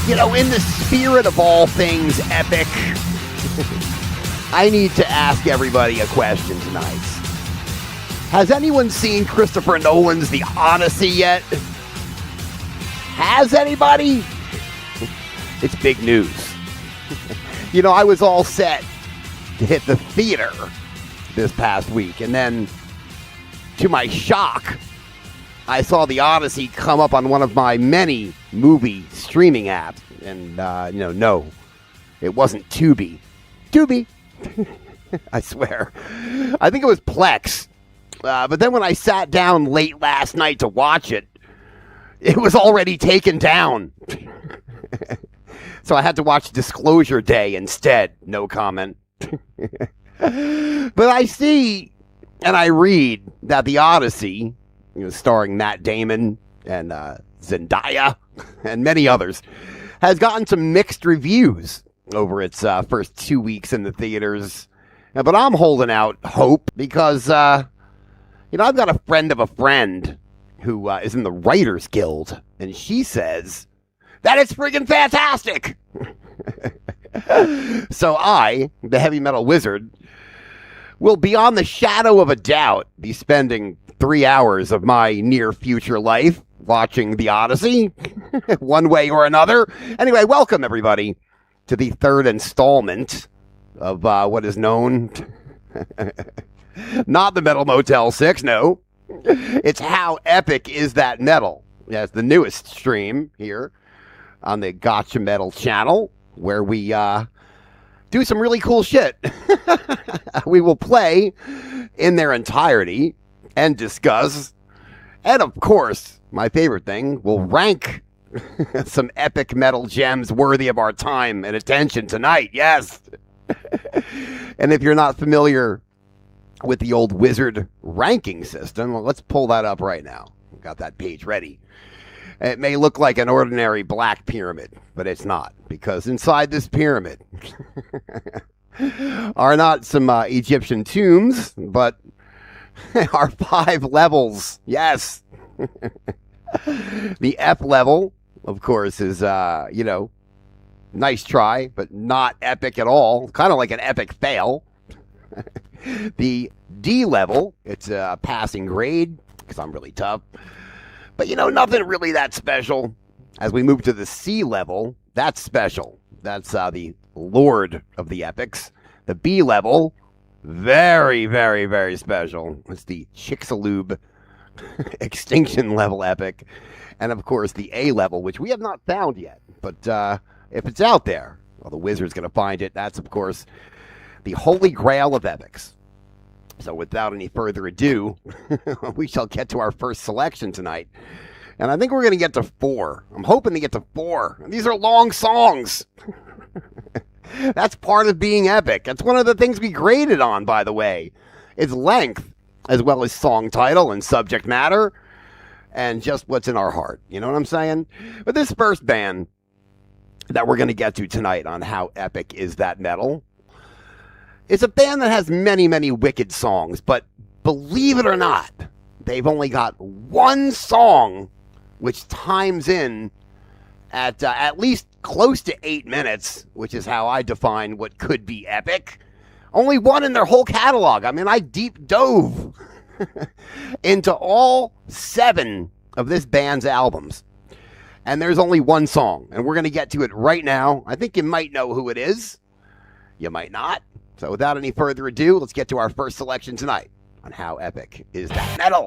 In the spirit of all things epic, I need to ask everybody a question tonight. Has anyone seen Christopher Nolan's The Odyssey yet? Has anybody? It's big news. I was all set to hit the theater this past week, and then, to my shock, I saw The Odyssey come up on one of my many movie streaming apps, and, no, it wasn't Tubi. Tubi! I swear. I think it was Plex. But then when I sat down late last night to watch it, it was already taken down. So I had to watch Disclosure Day instead. No comment. But I see and I read that The Odyssey, starring Matt Damon and Zendaya and many others, has gotten some mixed reviews over its first 2 weeks in the theaters. But I'm holding out hope because, I've got a friend of a friend who is in the Writers Guild, and she says that it's friggin' fantastic. So I, the heavy metal wizard, will beyond the shadow of a doubt be spending 3 hours of my near future life watching The Odyssey, one way or another. Anyway, welcome everybody to the third installment of what is known, not the Metal Motel 6, no. It's How Epic Is That Metal. Yeah, it's the newest stream here on the Gotcha Metal channel, where we do some really cool shit. We will play in their entirety and discuss, and of course, my favorite thing, we'll rank some epic metal gems worthy of our time and attention tonight. Yes. And if you're not familiar with the old wizard ranking system, well, let's pull that up right now. Got that page ready. It may look like an ordinary black pyramid, but it's not, because inside this pyramid are not some Egyptian tombs, but are 5 levels. Yes. The F level, of course, is, nice try, but not epic at all. Kind of like an epic fail. The D level, it's a passing grade, because I'm really tough. But, nothing really that special. As we move to the C level, that's special. That's the Lord of the Epics. The B level, very, very, very special. It's the Chicxulub Extinction level epic. And, of course, the A level, which we have not found yet. But if it's out there, well, the wizard's going to find it. That's, of course, the Holy Grail of Epics. So without any further ado, we shall get to our first selection tonight. And I think we're going to get to 4. I'm hoping to get to 4. These are long songs. That's part of being epic. That's one of the things we graded on, by the way. Is length, as well as song title and subject matter, and just what's in our heart. You know what I'm saying? But this first band that we're going to get to tonight on How Epic Is That Metal, it's a band that has many, many wicked songs, but believe it or not, they've only got one song which times in at least close to 8 minutes, which is how I define what could be epic. Only one in their whole catalog. I mean, I deep dove into all 7 of this band's albums, and there's only one song, and we're going to get to it right now. I think you might know who it is. You might not. So without any further ado, let's get to our first selection tonight on How Epic Is That Metal.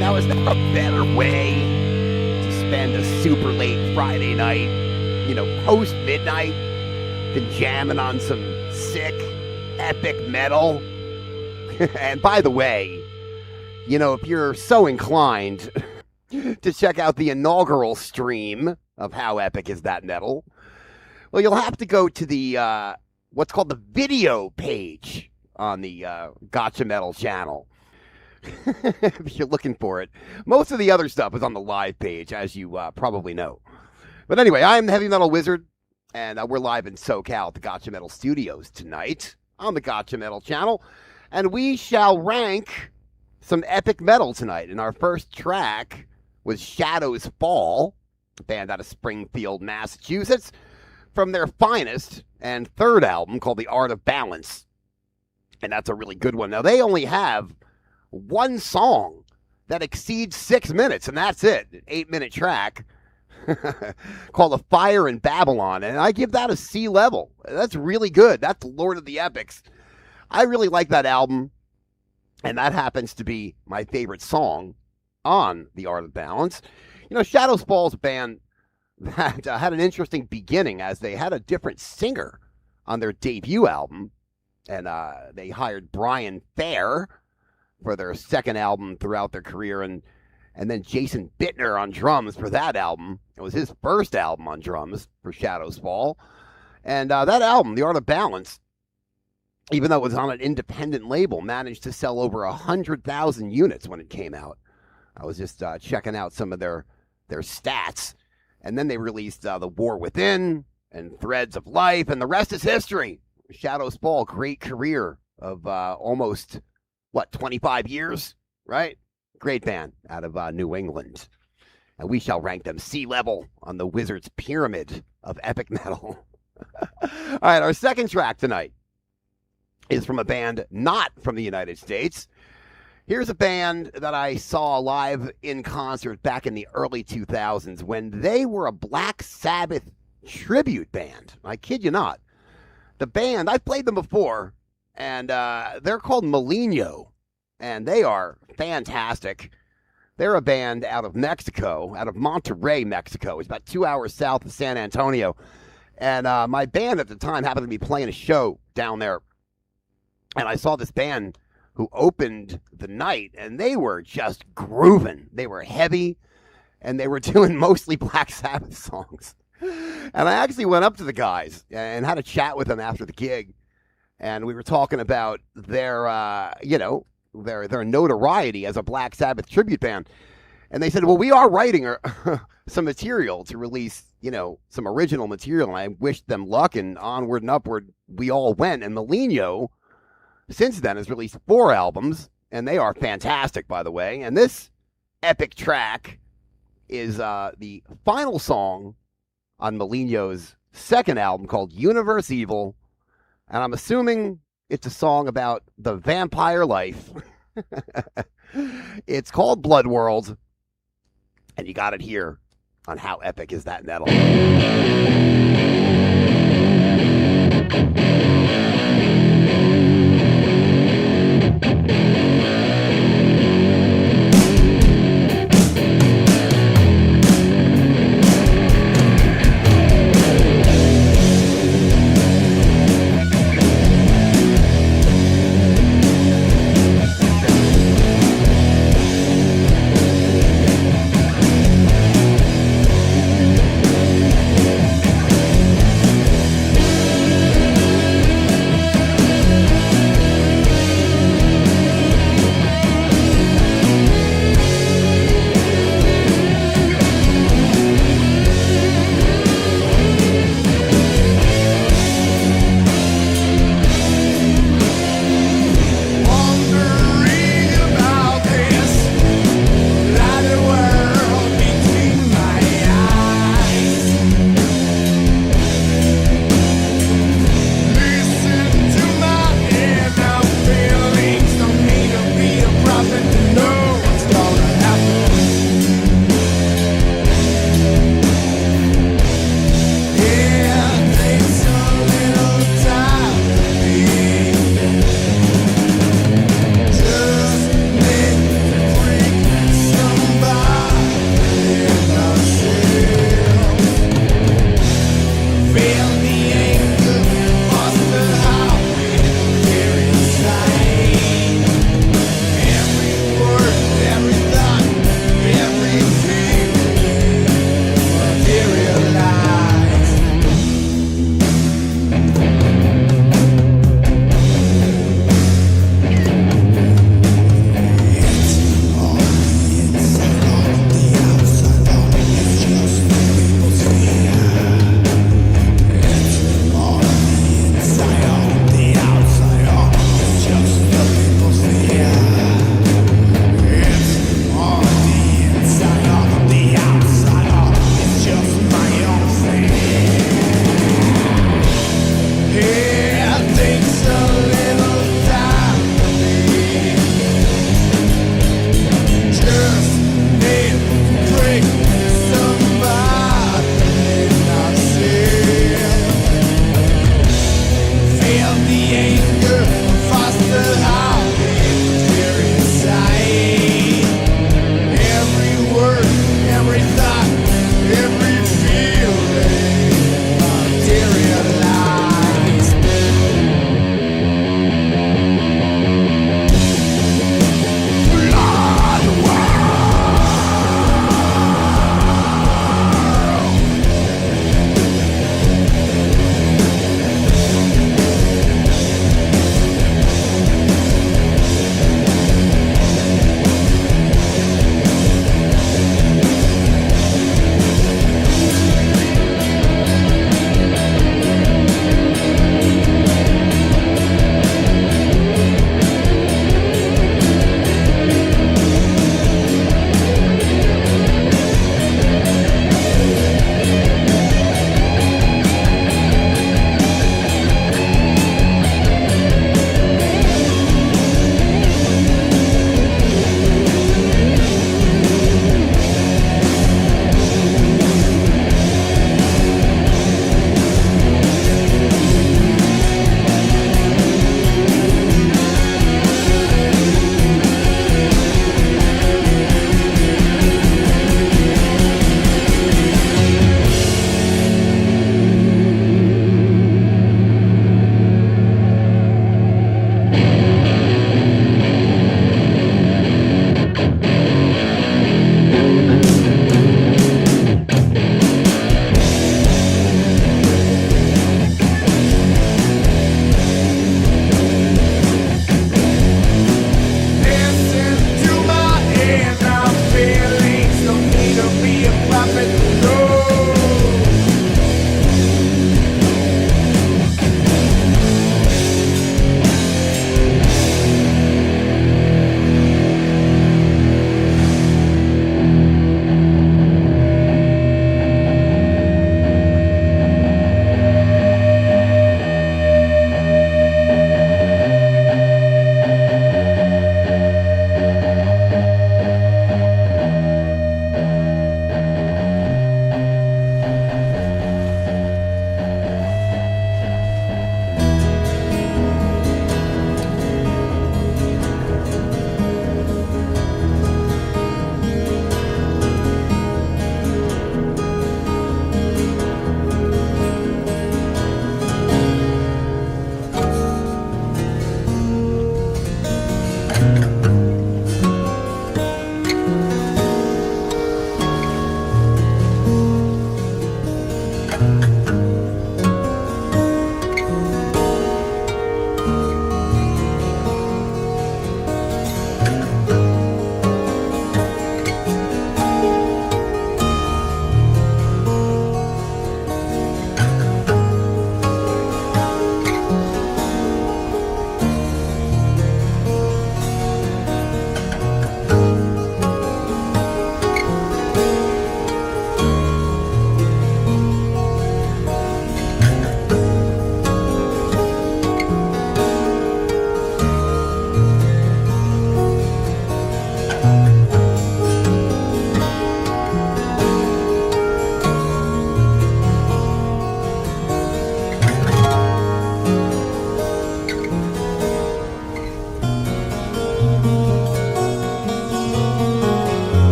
Now, is there a better way to spend a super late Friday night, post midnight, than jamming on some sick, epic metal? And by the way, if you're so inclined to check out the inaugural stream of How Epic Is That Metal, well, you'll have to go to the what's called the video page on the Gotcha Metal channel. If you're looking for it. Most of the other stuff is on the live page, as you probably know. But anyway, I'm the Heavy Metal Wizard, and we're live in SoCal at the Gotcha Metal Studios tonight on the Gotcha Metal channel. And we shall rank some epic metal tonight. And our first track was Shadows Fall, a band out of Springfield, Massachusetts, from their finest and third album called The Art of Balance. And that's a really good one. Now, they only have one song that exceeds 6 minutes, and that's it. An 8-minute track called The Fire in Babylon, and I give that a C level. That's really good. That's Lord of the Epics. I really like that album, and that happens to be my favorite song on The Art of Balance. Shadows Fall is a band that had an interesting beginning, as they had a different singer on their debut album, and they hired Brian Fair for their second album throughout their career, and then Jason Bittner on drums for that album. It was his first album on drums for Shadows Fall. And that album, The Art of Balance, even though it was on an independent label, managed to sell over 100,000 units when it came out. I was just checking out some of their stats. And then they released The War Within and Threads of Life, and the rest is history. Shadows Fall, great career of almost 25 years, right? Great band out of New England. And we shall rank them C level on the Wizard's pyramid of epic metal. All right, our second track tonight is from a band not from the United States. Here's a band that I saw live in concert back in the early 2000s when they were a Black Sabbath tribute band. I kid you not. The band, I've played them before, and they're called Molino, and they are fantastic. They're a band out of Mexico, out of Monterrey, Mexico. It's about 2 hours south of San Antonio. And my band at the time happened to be playing a show down there. And I saw this band who opened the night, and they were just grooving. They were heavy, and they were doing mostly Black Sabbath songs. And I actually went up to the guys and had a chat with them after the gig. And we were talking about their notoriety as a Black Sabbath tribute band. And they said, well, we are writing some material to release, some original material. And I wished them luck, and onward and upward we all went. And Molino, since then, has released 4 albums, and they are fantastic, by the way. And this epic track is the final song on Molino's second album called Universe Evil. And I'm assuming it's a song about the vampire life. It's called Blood World. And you got it here on How Epic Is That Metal.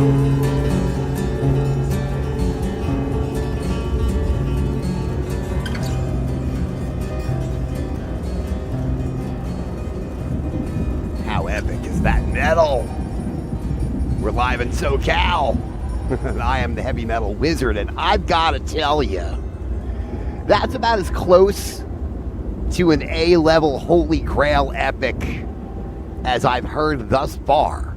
How epic is that metal? We're live in SoCal. I am the heavy metal wizard, and I've got to tell you, that's about as close to an A-level Holy Grail epic as I've heard thus far.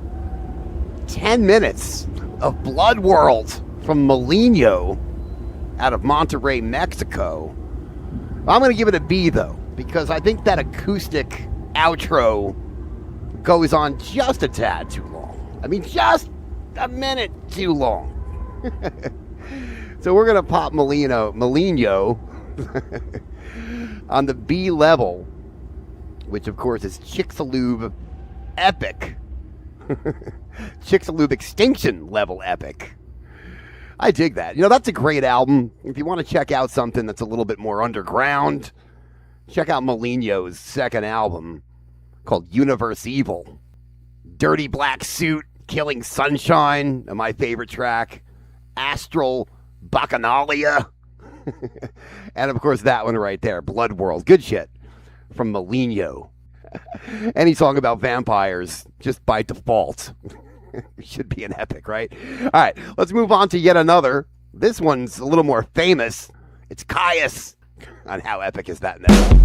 10 minutes of Blood World from Molino out of Monterrey, Mexico. I'm going to give it a B, though, because I think that acoustic outro goes on just a tad too long. I mean, just a minute too long. So we're going to pop Molino on the B level, which of course is Chicxulub epic. Chicxulub extinction level epic. I dig that. You know, that's a great album. If you want to check out something that's a little bit more underground, check out Molino's second album called Universe Evil. Dirty Black Suit, Killing Sunshine, my favorite track. Astral Bacchanalia. And of course that one right there, Blood World. Good shit from Molino. Any song about vampires, just by default, should be an epic, right? All right, let's move on to yet another. This one's a little more famous. It's Kyuss. On How Epic Is That Metal?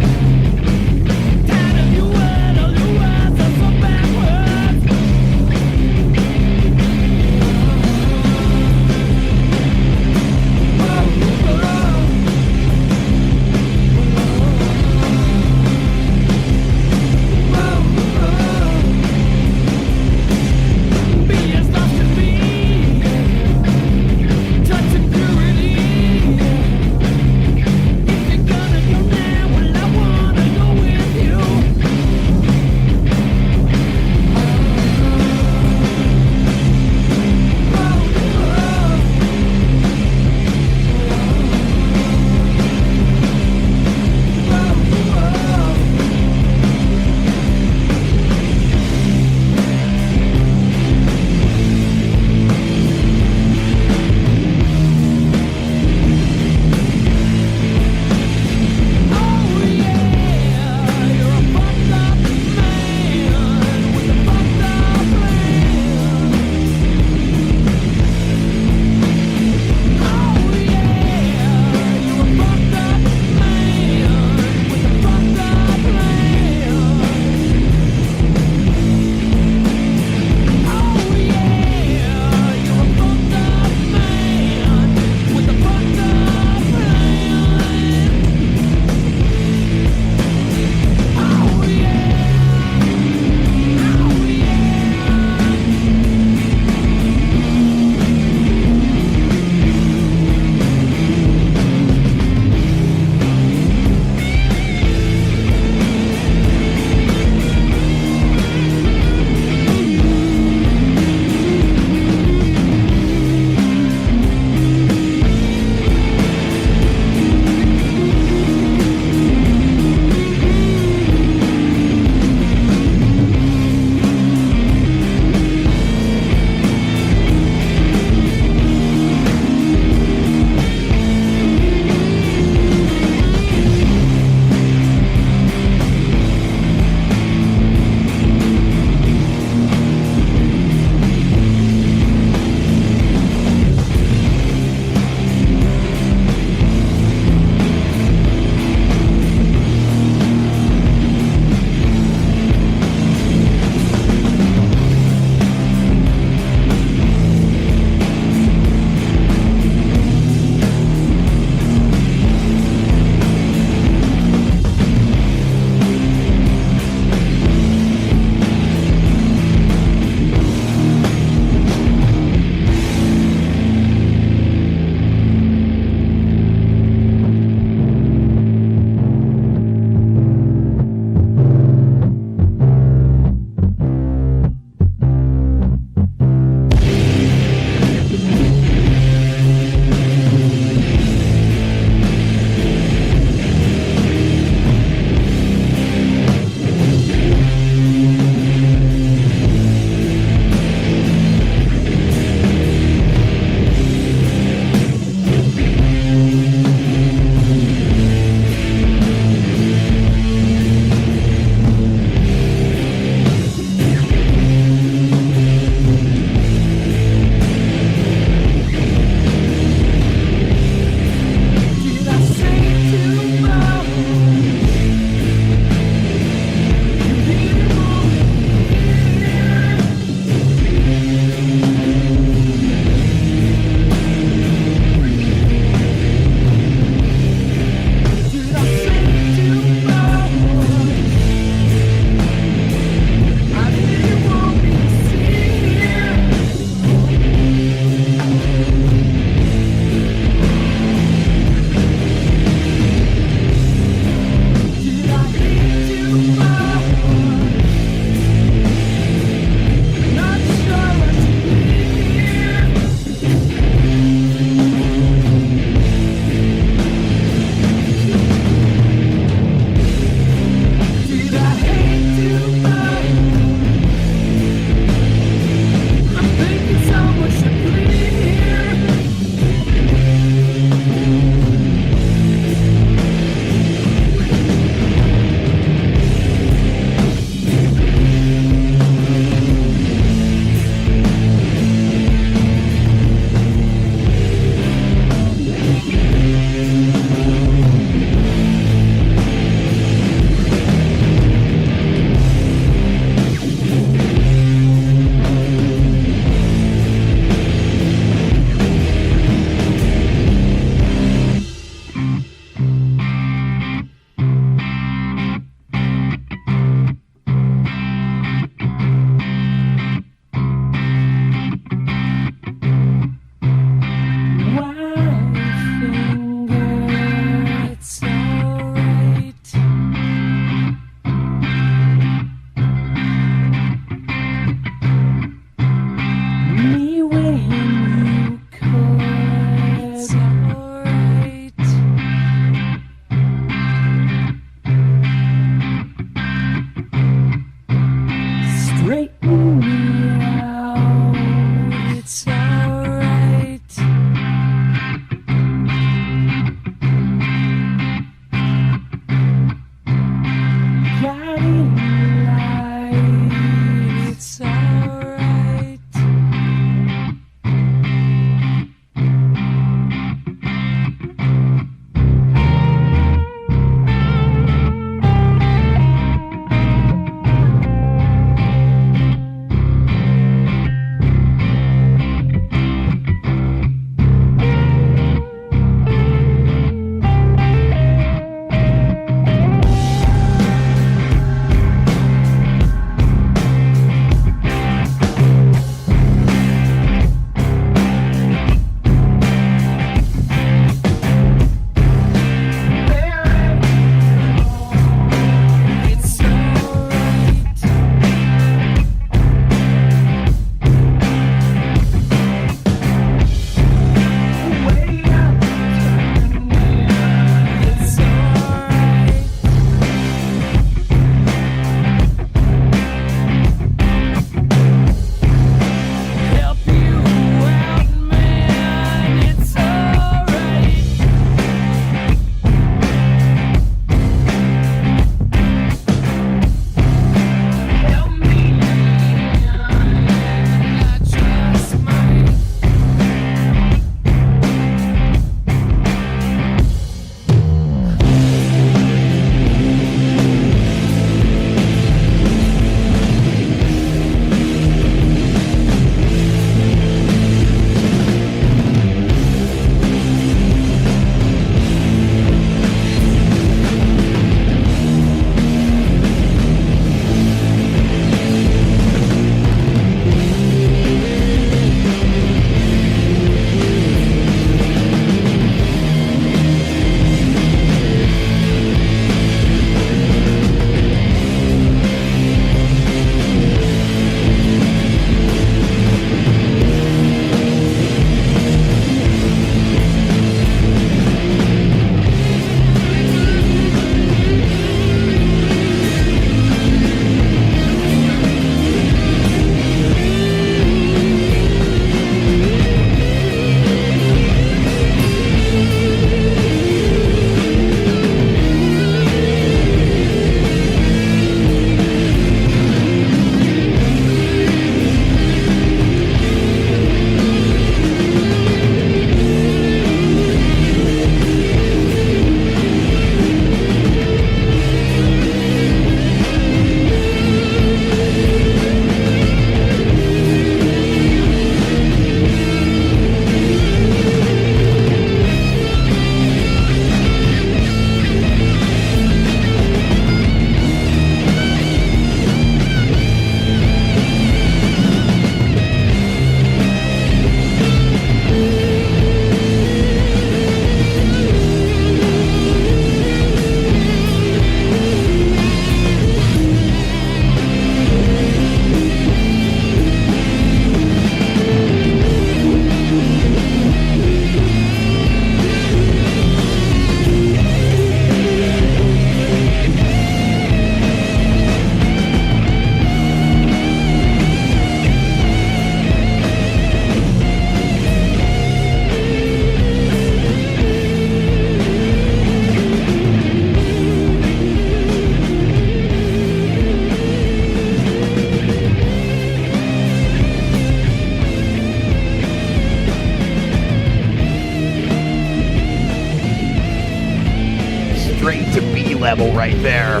level right there.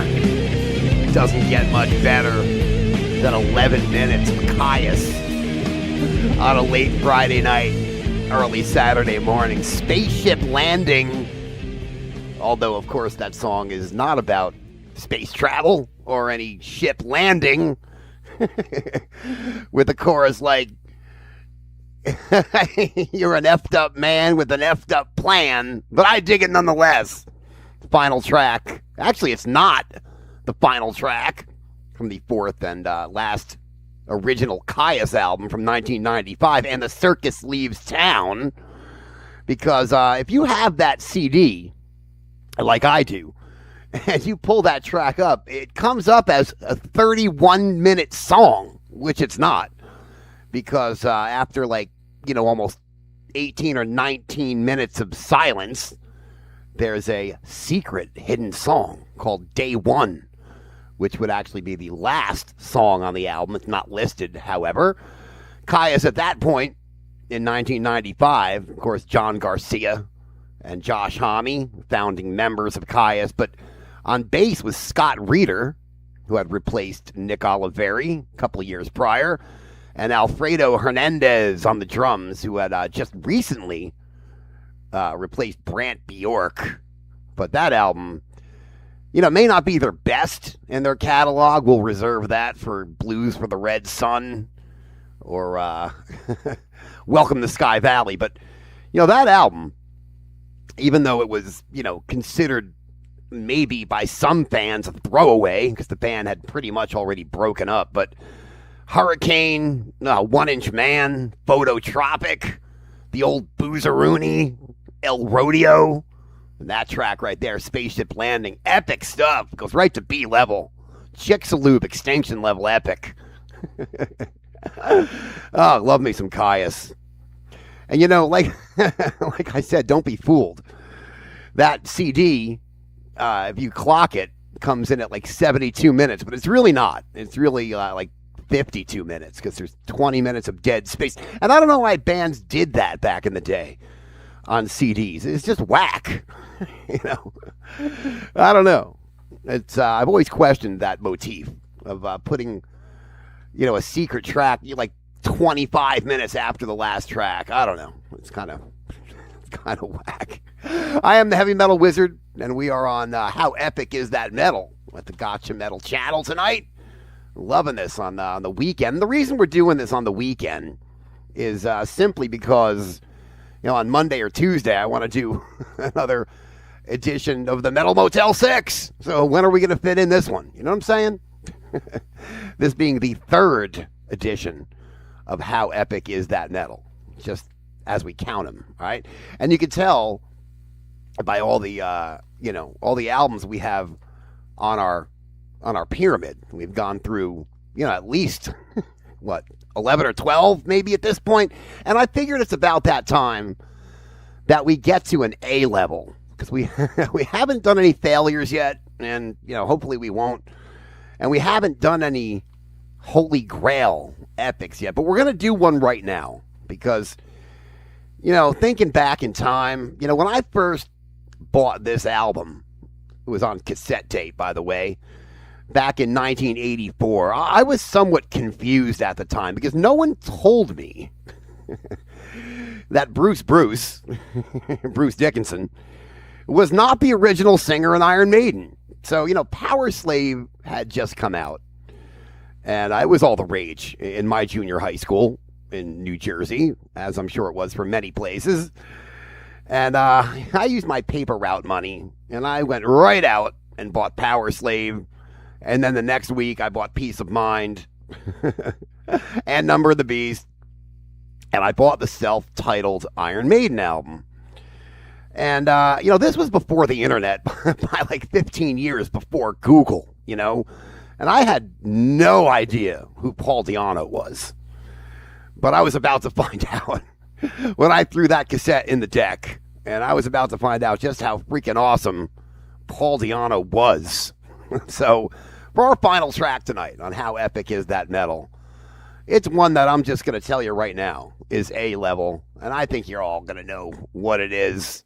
Doesn't get much better than 11 minutes of Kyuss on a late Friday night, early Saturday morning. Spaceship Landing. Although, of course, that song is not about space travel or any ship landing. With the chorus like, you're an effed up man with an effed up plan, but I dig it nonetheless. Final track. Actually, it's not the final track from the fourth and last original Kyuss album from 1995, And the Circus Leaves Town. Because if you have that CD, like I do, and you pull that track up, it comes up as a 31-minute song, which it's not. Because after almost 18 or 19 minutes of silence, there's a secret hidden song called Day One, which would actually be the last song on the album. It's not listed, however. Kyuss at that point, in 1995, of course, John Garcia and Josh Homme, founding members of Kyuss, but on bass was Scott Reeder, who had replaced Nick Oliveri a couple of years prior, and Alfredo Hernandez on the drums, who had just recently replaced Brant Bjork. But that album, may not be their best in their catalog. We'll reserve that for Blues for the Red Sun or Welcome to Sky Valley. But, that album, even though it was, considered maybe by some fans a throwaway, because the band had pretty much already broken up, but Hurricane, One Inch Man, Phototropic, the old Boozeroonie, El Rodeo, and that track right there, Spaceship Landing, epic stuff, goes right to B level, Chicxulub extinction level epic. Oh, love me some Kyuss. And like I said, don't be fooled. That CD, if you clock it, comes in at 72 minutes, but it's really not. It's really 52 minutes, because there's 20 minutes of dead space. And I don't know why bands did that back in the day on CDs. It's just whack. I don't know. It's I've always questioned that motif of putting, a secret track 25 minutes after the last track. I don't know. It's kind of whack. I am the Heavy Metal Wizard, and we are on How Epic Is That Metal at the Gotcha Metal channel tonight. Loving this on the weekend. The reason we're doing this on the weekend is simply because, on Monday or Tuesday, I want to do another edition of the Metal Motel 6. So when are we going to fit in this one? You know what I'm saying? This being the third edition of How Epic Is That Metal, just as we count them, all right? And you can tell by all the, all the albums we have on our pyramid. We've gone through, at least, 11 or 12 maybe at this point. And I figured it's about that time that we get to an A level, because we haven't done any failures yet, and, hopefully we won't. And we haven't done any Holy Grail epics yet, but we're going to do one right now because, thinking back in time, when I first bought this album, it was on cassette tape, by the way, back in 1984. I was somewhat confused at the time because no one told me that Bruce Dickinson, was not the original singer in Iron Maiden. So, Power Slave had just come out, and I was all the rage in my junior high school in New Jersey, as I'm sure it was for many places. And I used my paper route money, and I went right out and bought Power Slave. And then the next week, I bought Peace of Mind and Number of the Beast. And I bought the self-titled Iron Maiden album. And, this was before the internet, by 15 years before Google, And I had no idea who Paul Di'Anno was. But I was about to find out when I threw that cassette in the deck. And I was about to find out just how freaking awesome Paul Di'Anno was. So, for our final track tonight on How Epic Is That Metal, it's one that I'm just going to tell you right now is A level. And I think you're all going to know what it is.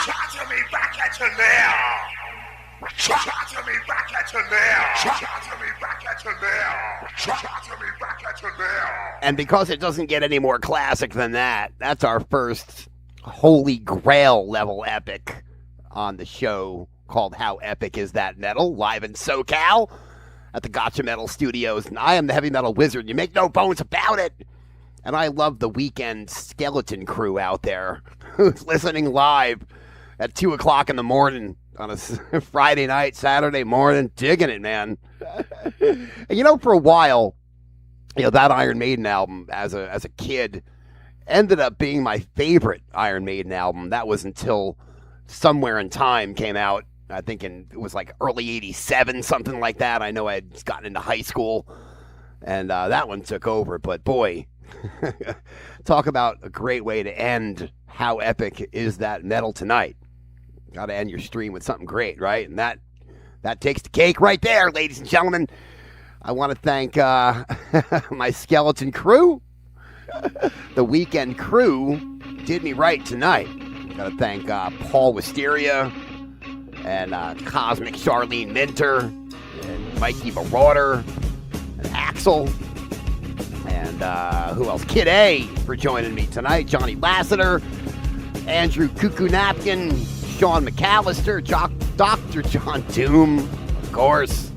Charge me back at you now. Charge me back at you now. Charge me back at you now. Charge me back at you now. And because it doesn't get any more classic than that, that's our first Holy Grail level epic on the show called How Epic Is That Metal, live in SoCal at the Gotcha Metal Studios. And I am the Heavy Metal Wizard. You make no bones about it. And I love the weekend skeleton crew out there who's listening live at 2 o'clock in the morning on a Friday night, Saturday morning, digging it, man. And you know, for a while, you know, that Iron Maiden album as a kid ended up being my favorite Iron Maiden album. That was until Somewhere in Time came out. I think it was like early 87, something like that. I know I had gotten into high school, and that one took over. But boy, talk about a great way to end How Epic Is That Metal tonight. Got to end your stream with something great, right? And that takes the cake right there, ladies and gentlemen. I want to thank my skeleton crew. The weekend crew did me right tonight. Got to thank Paul Wisteria and Cosmic Charlene Minter and Mikey Marauder and Axel. And who else? Kid A for joining me tonight. Johnny Lassiter, Andrew Cuckoo Napkin, Sean McAllister, Dr. John Doom, of course,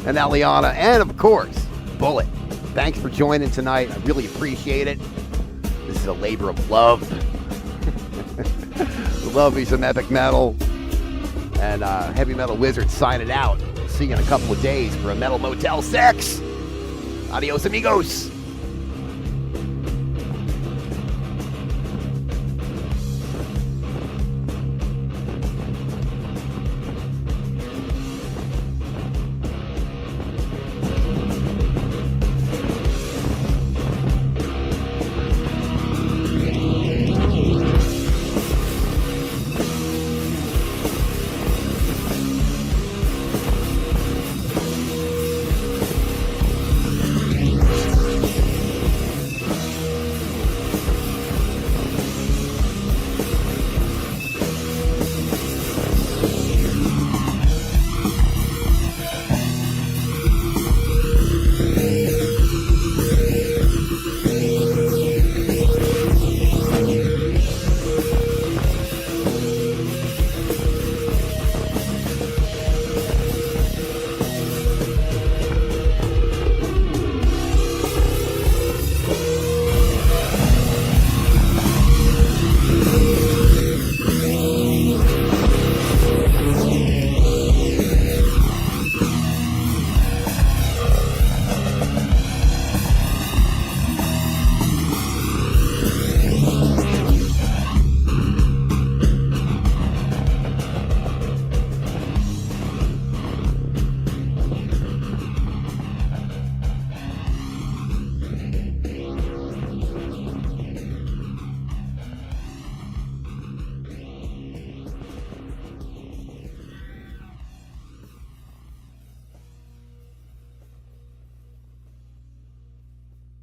and Eliana, and of course, Bullet. Thanks for joining tonight. I really appreciate it. This is a labor of love. Love me some epic metal. And Heavy Metal Wizard signing out. See you in a couple of days for a Metal Motel 6. Adios, amigos.